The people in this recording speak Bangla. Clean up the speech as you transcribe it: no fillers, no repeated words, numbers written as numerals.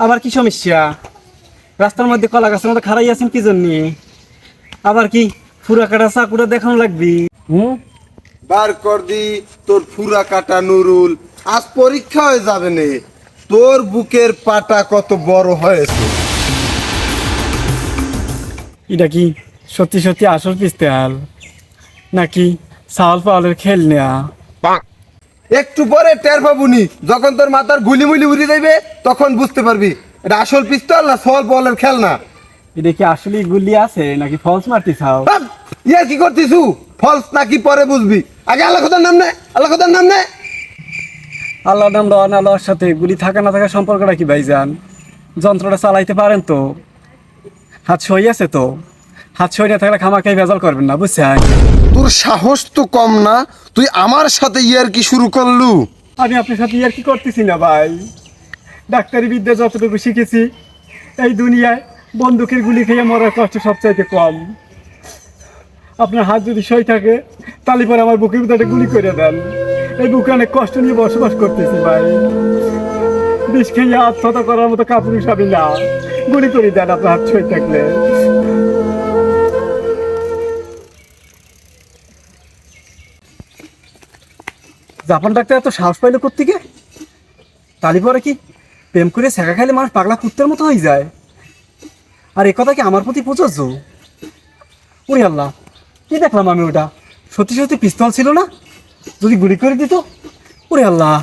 আবার কি সমস্যা? রাস্তার মধ্যে কলা গাছের মধ্যে খাড়াই আছেন কি জন্য? আবার কি ফুরা কাটা চাকুটা দেখানো লাগবি? বার কর দি তোর ফুরা কাটা নুরুল। আজ পরীক্ষা হয়ে যাবে নে, তোর বুকের পাটা কত বড় হয়েছে। এটা কি সত্যি সত্যি আসল পিস্তেল নাকি চাউল পাউলের খেল নেয়া? একটু পরে টের পাবুনি, যখন তোর মাথার গুলি মুলি উড়ে যাইবে তখন বুঝতে পারবি এটা আসল পিস্তল না সল বলের খেলনা। এটা কি আসলে গুলি আছে নাকি ফলস মারতে চাও? ইয়ার কি করতিছু? ফলস নাকি পরে বুঝবি, আগে আল্লাহ খোদার নাম নে, আল্লাহ খোদার নাম নে। আল্লাহ নাম লওয়া না লওয়ার সাথে গুলি থাকা না থাকা সম্পর্কটা কি ভাইজান? যন্ত্রটা চালাইতে পারেন তো? হাত সই আছে তো? হাত সই না থাকলে খামাখাই ভেজাল করবেন না, বুঝছেন? তোর সাহস তো কম না, তুই আমার সাথে ইয়ার কি শুরু করলু? আমি আপনার সাথে আর কি করতেছি না ভাই। ডাক্তারি বিদ্যা যতটুকু শিখেছি, এই দুনিয়ায় বন্দুকের গুলি খেয়ে মরার কষ্ট সবচাইতে কম। আপনার হাত যদি সই থাকে তাহলে পরে আমার বুকের ভিতরে গুলি করে দেন। এই বুকে অনেক কষ্ট নিয়ে বসবাস করতেছি ভাই। বিষ খেয়ে আত্মহত্যা করার মতো কাপুরুষ আমি না। গুলি করে দেন আপনার হাত সই থাকলে। জাপান ডাক্তার এত সাহস পাইলো কোত্থেকে? তালি পরে কি প্রেম করে শেখা খাইলে মানুষ পাগলা কুত্তের মতো হয়ে যায়? আর এ কথা কি আমার প্রতি প্রযোজ্য? ওরে আল্লাহ, কি দেখলাম আমি? ওটা সত্যি সত্যি পিস্তল ছিল না? যদি গুলি করে দিত? ওরে আল্লাহ!